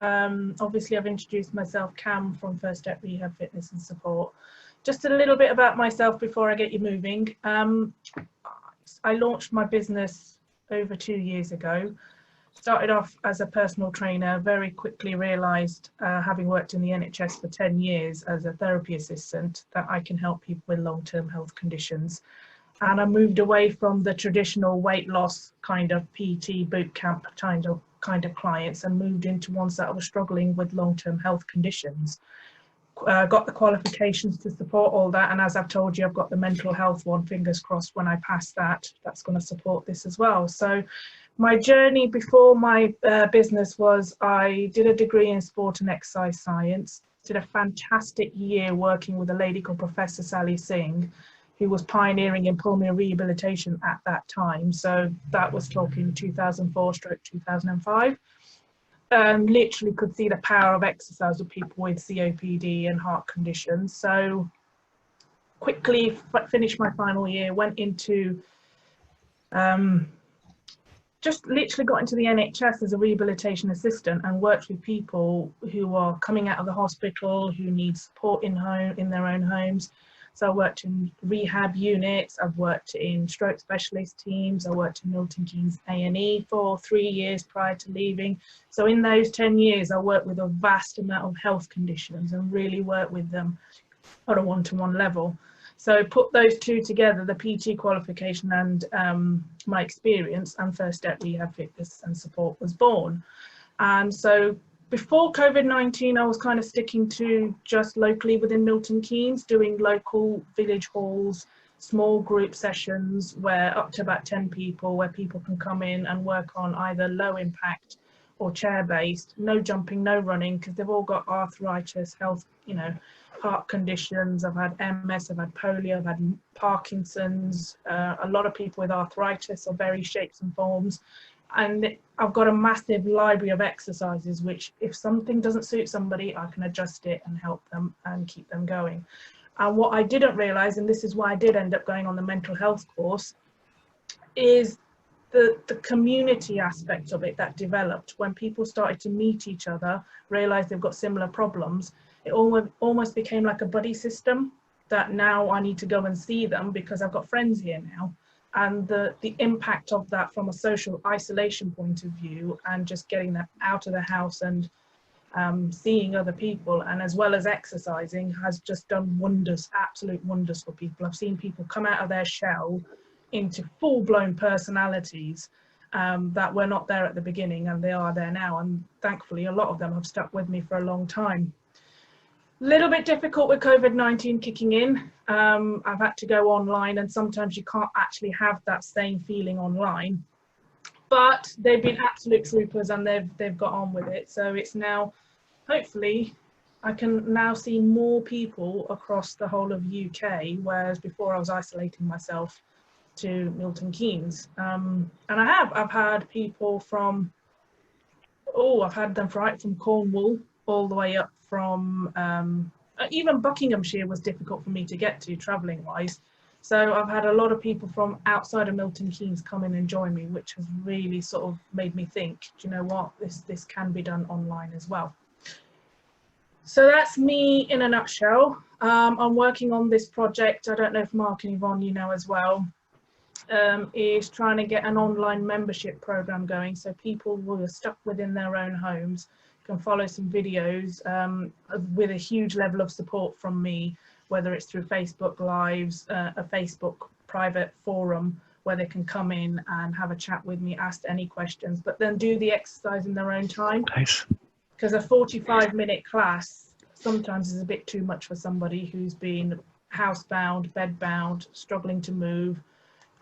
Obviously, I've introduced myself, Cam from First Step Rehab Fitness and Support. Just a little bit about myself before I get you moving. I launched my business over 2 years ago. Started off as a personal trainer, very quickly realised, having worked in the NHS for 10 years as a therapy assistant, that I can help people with long-term health conditions. And I moved away from the traditional weight loss kind of PT boot camp kind of clients and moved into ones that were struggling with long-term health conditions. Got the qualifications to support all that, and as I've told you, I've got the mental health one. Fingers crossed when I pass that, that's going to support this as well. So my journey before my business was, I did a degree in sport and exercise science, did a fantastic year working with a lady called Professor Sally Singh, who was pioneering in pulmonary rehabilitation at that time. So that was talking 2004/2005. Literally could see the power of exercise with people with COPD and heart conditions. So quickly finished my final year, went into, just literally got into the NHS as a rehabilitation assistant and worked with people who are coming out of the hospital, who need support in their own homes. So I worked in rehab units, I've worked in stroke specialist teams, I worked in Milton Keynes A&E for 3 years prior to leaving. So in those 10 years, I worked with a vast amount of health conditions and really worked with them on a one-to-one level. So put those two together, the PT qualification and my experience, and First Step Rehab Fitness and Support was born. And so before COVID-19, I was kind of sticking to just locally within Milton Keynes, doing local village halls, small group sessions where up to about 10 people, where people can come in and work on either low impact or chair-based, no jumping, no running, because they've all got arthritis, health, heart conditions. I've had MS, I've had polio, I've had Parkinson's, a lot of people with arthritis of various shapes and forms. And I've got a massive library of exercises, which if something doesn't suit somebody, I can adjust it and help them and keep them going. And what I didn't realize, and this is why I did end up going on the mental health course, is the community aspect of it that developed when people started to meet each other, realize they've got similar problems. It almost became like a buddy system, that now I need to go and see them because I've got friends here now. And the impact of that from a social isolation point of view, and just getting them out of the house and seeing other people, and as well as exercising, has just done wonders, absolute wonders for people. I've seen people come out of their shell into full-blown personalities that were not there at the beginning, and they are there now. And thankfully, a lot of them have stuck with me for a long time. Little bit difficult with COVID-19 kicking in. I've had to go online, and sometimes you can't actually have that same feeling online, but they've been absolute troopers and they've got on with it. So it's now, hopefully, I can now see more people across the whole of UK, whereas before I was isolating myself to Milton Keynes. And I've had people from, I've had them right from Cornwall all the way up from, even Buckinghamshire was difficult for me to get to travelling wise. So I've had a lot of people from outside of Milton Keynes come in and join me, which has really sort of made me think, do you know what, this can be done online as well. So that's me in a nutshell. I'm working on this project, I don't know if Mark and Yvonne you know as well, is trying to get an online membership program going, so people who are stuck within their own homes can follow some videos with a huge level of support from me, whether it's through Facebook Lives, a Facebook private forum where they can come in and have a chat with me, ask any questions, but then do the exercise in their own time. Nice. Because a 45-minute class sometimes is a bit too much for somebody who's been housebound, bedbound, struggling to move,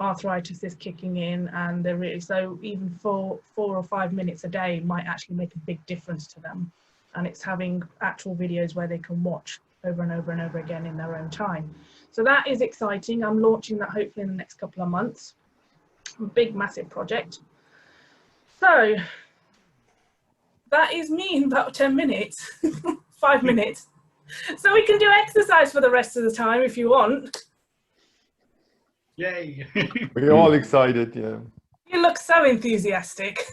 arthritis is kicking in, and they're really, so even 4 or 5 minutes a day might actually make a big difference to them. And it's having actual videos where they can watch over and over and over again in their own time. So that is exciting. I'm launching that hopefully in the next couple of months. A big, massive project. So that is me in about 10 minutes, 5 minutes. So we can do exercise for the rest of the time if you want. Yay! We're all excited, yeah. You look so enthusiastic.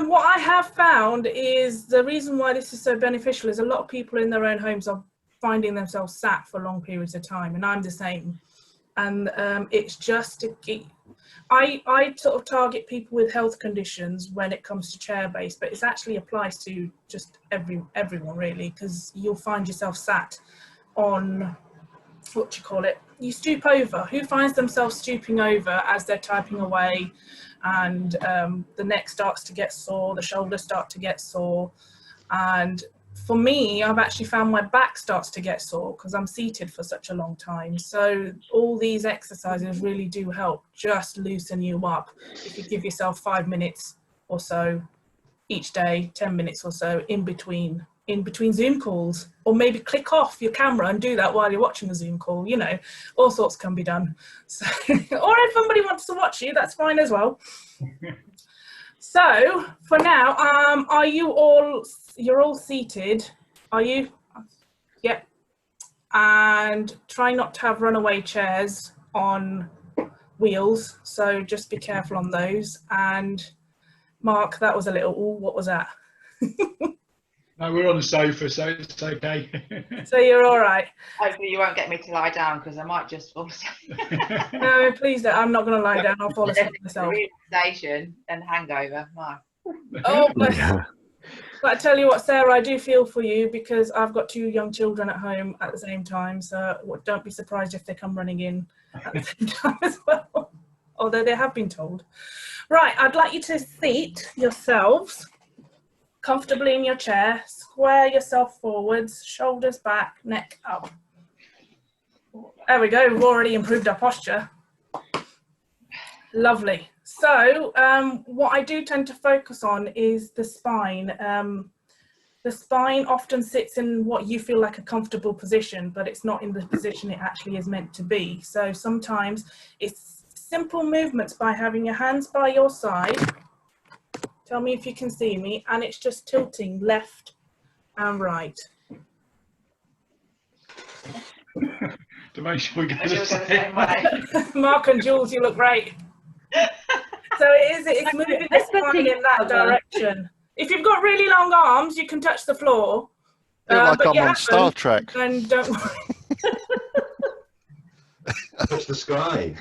What I have found is the reason why this is so beneficial is a lot of people in their own homes are finding themselves sat for long periods of time, and I'm the same. And it's just I sort of target people with health conditions when it comes to chair-based, but it actually applies to just everyone really, because you'll find yourself sat on, what do you call it? You stoop over. Who finds themselves stooping over as they're typing away, and the neck starts to get sore, the shoulders start to get sore, and for me, I've actually found my back starts to get sore because I'm seated for such a long time. So all these exercises really do help just loosen you up. If you give yourself 5 minutes or so each day, 10 minutes or so in between Zoom calls, or maybe click off your camera and do that while you're watching a Zoom call, you know, all sorts can be done. So, or if somebody wants to watch you, that's fine as well. So for now, are you all, you're all seated, are you? Yep. And try not to have runaway chairs on wheels, so just be careful on those. And Mark, that was a little, ooh, what was that? No, we're on the sofa, so it's okay. So you're all right. Hopefully you won't get me to lie down, because I might just fall asleep. No, please don't. I'm not going to lie down. I'll fall asleep myself. Relaxation and hangover. My. Oh, bless. But I tell you what, Sarah, I do feel for you, because I've got 2 young children at home at the same time. So don't be surprised if they come running in at the same time as well. Although they have been told. Right, I'd like you to seat yourselves comfortably in your chair. Square yourself forwards, shoulders back, neck up. There we go. We've already improved our posture. Lovely. So what I do tend to focus on is the spine. The spine often sits in what you feel like a comfortable position, but it's not in the position it actually is meant to be. So sometimes it's simple movements by having your hands by your side. Tell me if you can see me, and it's just tilting left and right. To make sure we go the same way. Mark and Jules, you look great. So it's moving the spine in that direction. If you've got really long arms, you can touch the floor. Feel like but I'm on Star Trek. And don't worry. Touch the sky.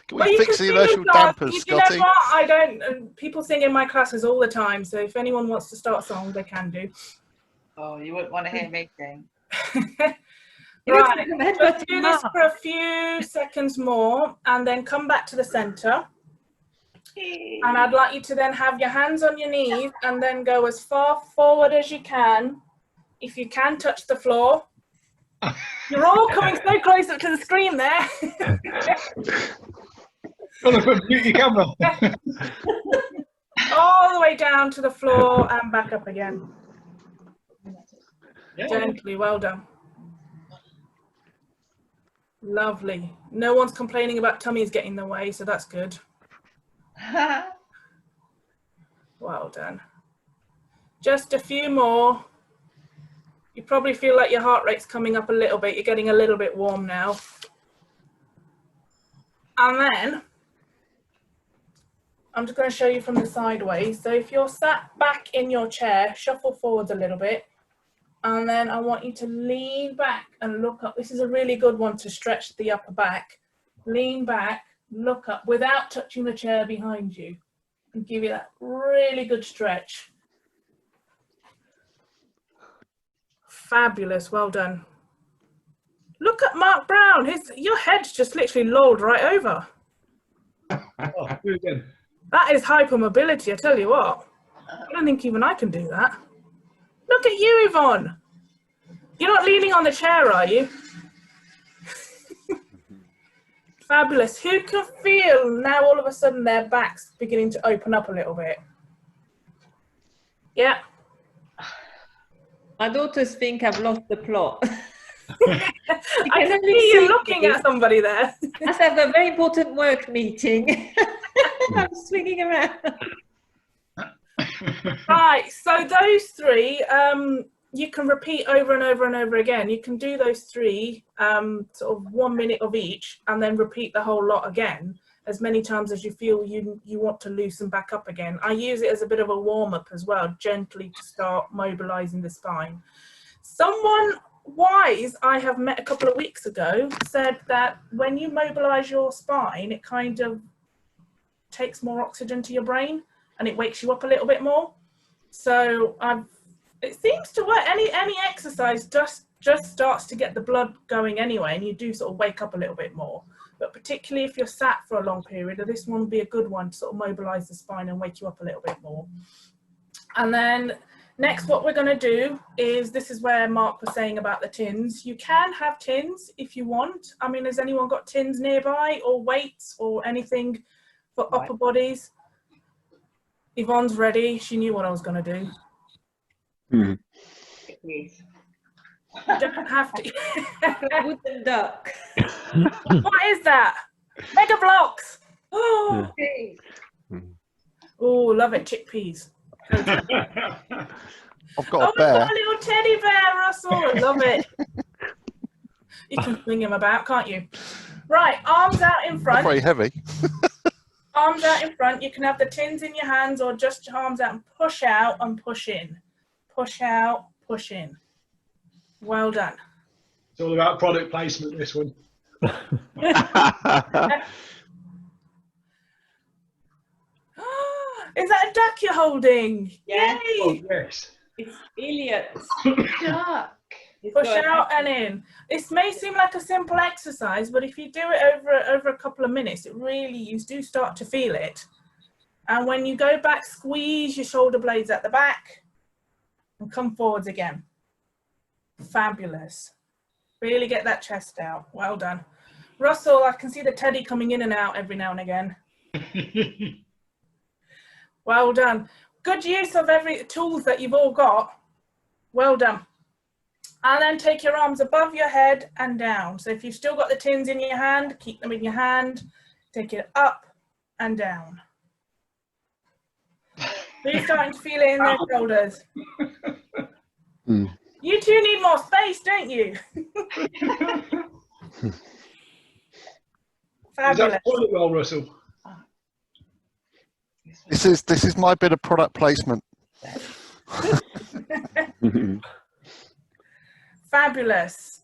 Can we fix the inertial dampers, You know Scotty? what? I don't. People sing in my classes all the time, so if anyone wants to start a song, they can do. Oh, you wouldn't want to hear me sing. Right, just do this for a few seconds more, and then come back to the center. And I'd like you to then have your hands on your knees and then go as far forward as you can. If you can, touch the floor. You're all coming so close up to the screen there. Mute your camera. All the way down to the floor and back up again. Yeah. Gently, well done. Lovely. No one's complaining about tummies getting in the way, so that's good. Well done. Just a few more. You probably feel like your heart rate's coming up a little bit. You're getting a little bit warm now. And then I'm just going to show you from the sideways. So if you're sat back in your chair, shuffle forwards a little bit. And then I want you to lean back and look up. This is a really good one to stretch the upper back. Lean back, look up without touching the chair behind you, and give you that really good stretch. Fabulous, well done. Look at Mark Brown. Your head's just literally lolled right over. Oh, do it again. That is hypermobility, I tell you what. I don't think even I can do that. Look at you, Yvonne. You're not leaning on the chair, are you? Fabulous. Who can feel now all of a sudden their back's beginning to open up a little bit? Yeah. My daughters think I've lost the plot. I can see you looking at somebody there. As I have a very important work meeting. I'm swinging around. Right, so those 3, you can repeat over and over and over again. You can do those 3, sort of 1 minute of each, and then repeat the whole lot again. as many times as you feel you want to loosen back up again. I use it as a bit of a warm-up as well, gently to start mobilizing the spine. Someone wise I have met a couple of weeks ago said that when you mobilize your spine, it kind of takes more oxygen to your brain and it wakes you up a little bit more. So it seems to work. Any exercise just starts to get the blood going anyway, and you do sort of wake up a little bit more. But particularly if you're sat for a long period, this one would be a good one to sort of mobilize the spine and wake you up a little bit more. And then next, what we're going to do is, this is where Mark was saying about the tins. You can have tins if you want. I mean, has anyone got tins nearby, or weights or anything for upper bodies? Yvonne's ready. She knew what I was going to do. Please. You don't have to. Wooden duck. What is that? Mega blocks. Oh, oh, love it. Chickpeas. I've got Oh, a we've bear. got a little teddy bear, Russell. I love it. You can swing him about, can't you? Right, arms out in Not front. very heavy. Arms out in front. You can have the tins in your hands or just your arms out and push out and push in. Push out, push in. Well done. It's all about product placement, this one. Is that a duck you're holding? Yeah. Oh, Yay! yes. It's Elliot's. Duck. He's Push got- out and in. This may seem like a simple exercise, but if you do it over a couple of minutes, it really, you do start to feel it. And when you go back, squeeze your shoulder blades at the back and come forwards again. Fabulous. Really get that chest out. Well done. Russell, I can see the teddy coming in and out every now and again. Well done. Good use of every tools that you've all got. Well done. And then take your arms above your head and down. So if you've still got the tins in your hand, keep them in your hand. Take it up and down. Who's starting to feel it in their shoulders? You two need more space, don't you? Is Fabulous. that all well, Russell? This is my bit of product placement. Fabulous.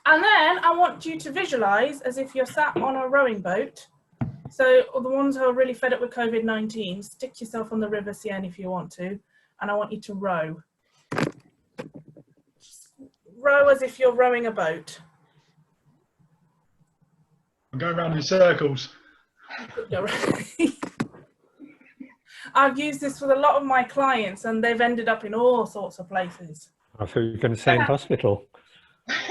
And then I want you to visualize as if you're sat on a rowing boat. So the ones who are really fed up with COVID-19, stick yourself on the River Seine if you want to, and I want you to row. Row as if you're rowing a boat. I'm going around in circles. I've used this with a lot of my clients and they've ended up in all sorts of places. I thought you were going to say in hospital.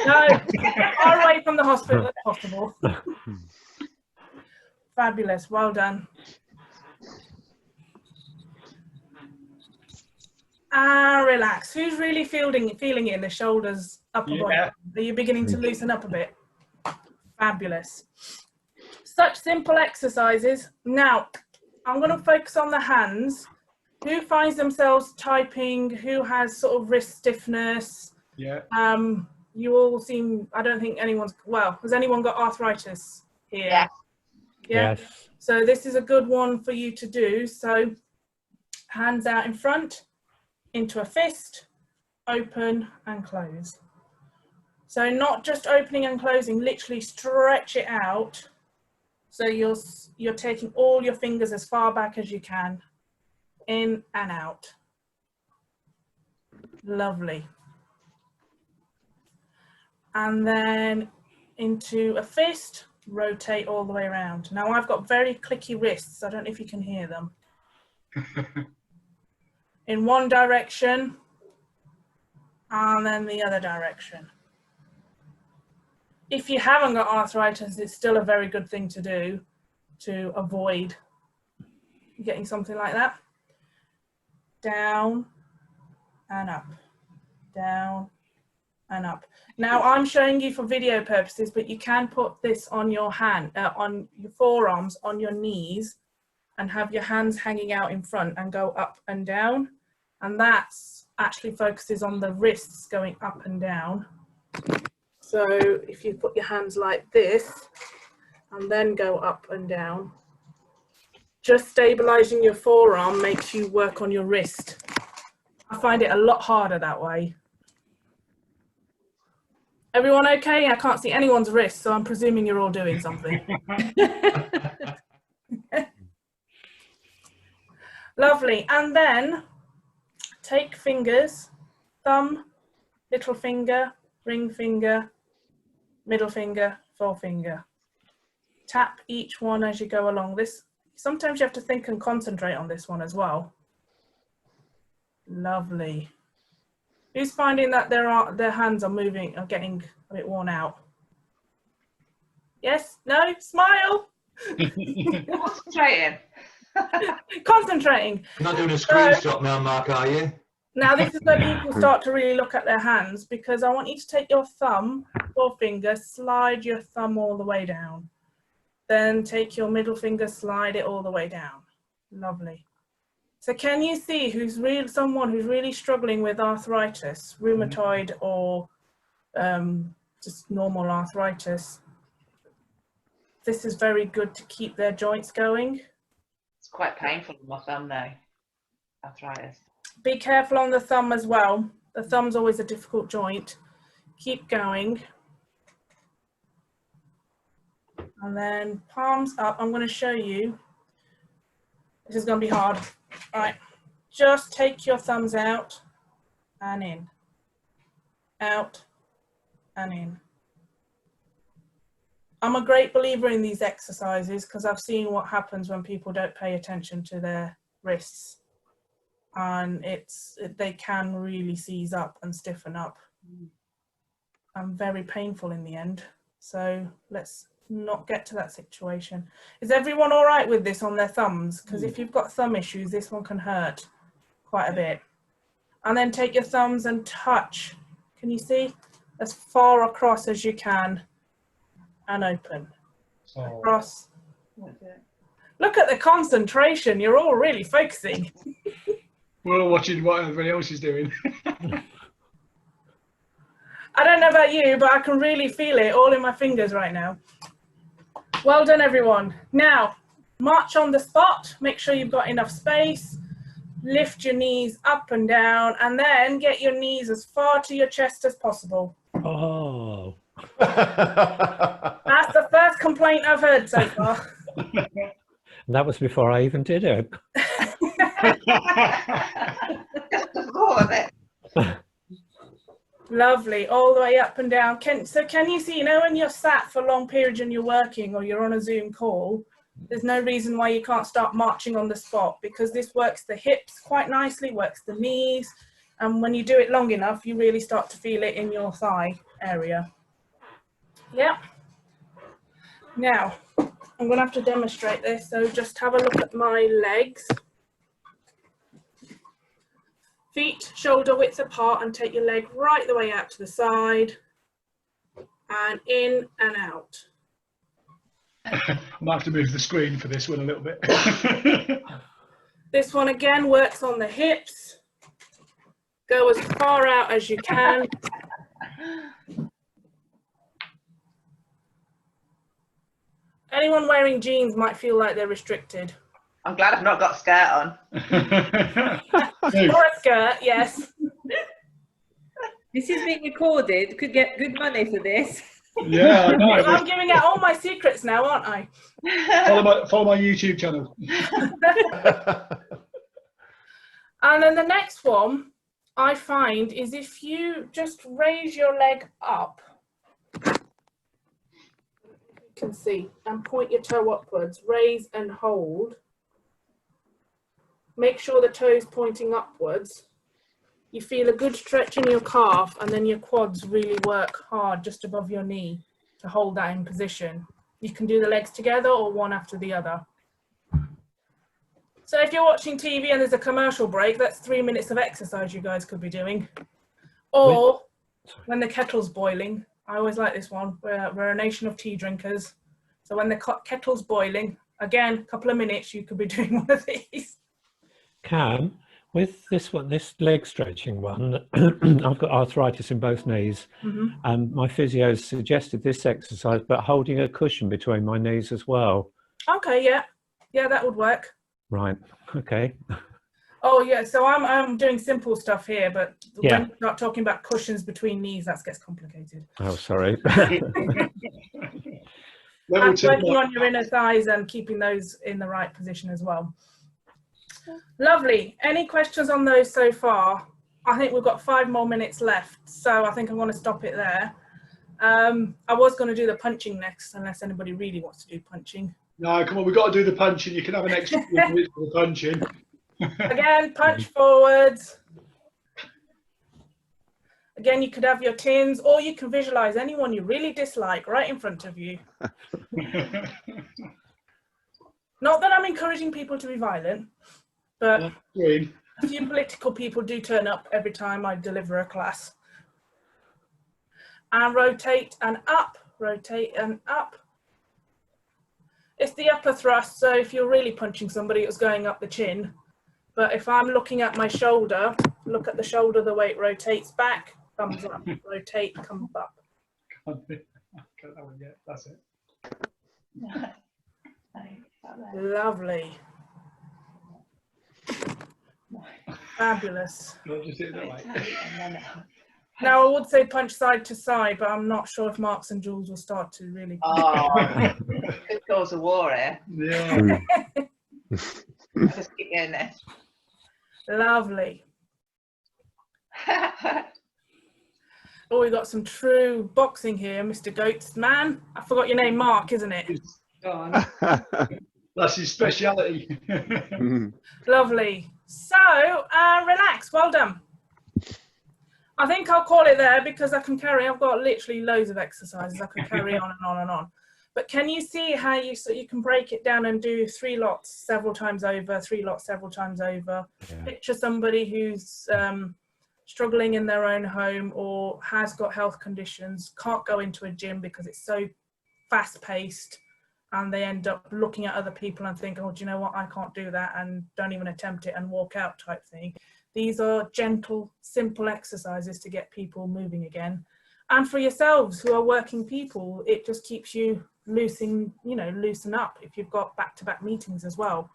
No, as far away from the hospital as possible. Fabulous, well done. And relax. Who's really feeling it in the shoulders, upper body? Yeah. Are you beginning to loosen up a bit? Fabulous. Such simple exercises. Now, I'm going to focus on the hands. Who finds themselves typing? Who has sort of wrist stiffness? Yeah. You all seem, I don't think anyone's, well, has anyone got arthritis here? Yeah. Yeah. Yes. So this is a good one for you to do. So hands out in front, into a fist, open and close. So not just opening and closing, literally stretch it out. So you're taking all your fingers as far back as you can, in and out. Lovely. And then into a fist, rotate all the way around. Now I've got very clicky wrists. I don't know if you can hear them. In one direction and then the other direction. If you haven't got arthritis, it's still a very good thing to do to avoid getting something like that. Down and up, down and up. Now I'm showing you for video purposes, but you can put this on your hand, on your forearms, on your knees, and have your hands hanging out in front and go up and down. And that's actually focuses on the wrists going up and down. So if you put your hands like this, and then go up and down. Just stabilizing your forearm makes you work on your wrist. I find it a lot harder that way. Everyone okay? I can't see anyone's wrist, so I'm presuming you're all doing something. Lovely. And then take fingers, thumb, little finger, ring finger, middle finger, forefinger. Tap each one as you go along. This, sometimes you have to think and concentrate on this one as well. Lovely. Who's finding that their hands are moving, are getting a bit worn out? Yes? No? Smile? Concentrating. Concentrating. You're not doing a screenshot now, Mark, are you? Now this is where people start to really look at their hands, because I want you to take your thumb, forefinger, slide your thumb all the way down. Then take your middle finger, slide it all the way down. Lovely. So can you see someone who's really struggling with arthritis, rheumatoid or just normal arthritis? This is very good to keep their joints going. It's quite painful on my thumb though, arthritis. Be careful on the thumb as well. The thumb's always a difficult joint. Keep going. And then palms up. I'm going to show you. This is going to be hard. All right. Just take your thumbs out and in. Out and in. I'm a great believer in these exercises because I've seen what happens when people don't pay attention to their wrists. And they can really seize up and stiffen up and very painful in the end. So let's not get to that situation. Is everyone all right with this on their thumbs? Because if you've got thumb issues, this one can hurt quite a bit. And then take your thumbs and touch. Can you see? As far across as you can and open. Across. Look at the concentration. You're all really focusing. We're all watching what everybody else is doing. I don't know about you, but I can really feel it all in my fingers right now. Well done, everyone. Now, march on the spot. Make sure you've got enough space. Lift your knees up and down, and then get your knees as far to your chest as possible. Oh. That's the first complaint I've heard so far. That was before I even did it. Just the thought of it. Lovely, all the way up and down. Can you see, you know, when you're sat for long periods and you're working or you're on a Zoom call, there's no reason why you can't start marching on the spot, because this works the hips quite nicely, works the knees, and when you do it long enough, you really start to feel it in your thigh area. Yeah. Now, I'm going to have to demonstrate this, so just have a look at my legs. Feet shoulder width apart, and take your leg right the way out to the side and in and out. I might have to move the screen for this one a little bit. This one again works on the hips. Go as far out as you can. Anyone wearing jeans might feel like they're restricted. I'm glad I've not got a skirt on. Or a skirt, yes. This is being recorded. Could get good money for this. Yeah, I know. I'm giving out all my secrets now, aren't I? Follow my YouTube channel. And then the next one I find is if you just raise your leg up, you can see, and point your toe upwards, raise and hold. Make sure the toe's pointing upwards. You feel a good stretch in your calf, and then your quads really work hard just above your knee to hold that in position. You can do the legs together or one after the other. So if you're watching TV and there's a commercial break, that's 3 minutes of exercise you guys could be doing. Or when the kettle's boiling. I always like this one. We're a nation of tea drinkers. So when the kettle's boiling, again, a couple of minutes, you could be doing one of these. Cam, With this one, this leg stretching one, I've got arthritis in both knees, Mhm. and my physio suggested this exercise, but holding a cushion between my knees as well. Okay, yeah. Yeah, that would work. Right. Okay. Oh yeah, so I'm doing simple stuff here, but Yeah. when you start talking about cushions between knees, that gets complicated. Oh, sorry. Level And 2. working on your inner thighs and keeping those in the right position as well. Lovely. Any questions on those so far? I think we've got 5 more minutes left, so I think I'm going to stop it there. I was going to do the punching next, unless anybody really wants to do punching. No, come on, we've got to do the punching. You can have an extra 2 minutes for the punching. Again, punch forwards. Again, you could have your tins, or you can visualize anyone you really dislike right in front of you. Not that I'm encouraging people to be violent, but Green. a few political people do turn up every time I deliver a class. And rotate and up, rotate and up. It's the upper thrust, so if you're really punching somebody, it's going up the chin. But if I'm looking at my shoulder, look at the shoulder, the way it rotates back, thumbs up, rotate, come up. Can't get that one yet. That's it. Lovely. Fabulous. No, just do it that way. Now I would say punch side to side, but I'm not sure if Marks and Jules will start to really. Oh, could cause a war here. Yeah. Just keep getting this. Lovely. Oh, we got some true boxing here, Mr. Goats man. I forgot your name, Mark, isn't it? That's his speciality. Lovely. So, relax. Well done. I think I'll call it there because I can carry. I've got literally loads of exercises. I could carry on and on and on. But can you see how you can break it down and do 3 lots several times over, 3 lots several times over? Yeah. Picture somebody who's struggling in their own home or has got health conditions, can't go into a gym because it's so fast paced, and they end up looking at other people and think, oh, do you know what, I can't do that, and don't even attempt it and walk out type thing. These are gentle, simple exercises to get people moving again. And for yourselves who are working people, it just keeps you loosen up if you've got back-to-back meetings as well.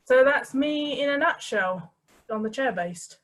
So that's me in a nutshell on the chair based.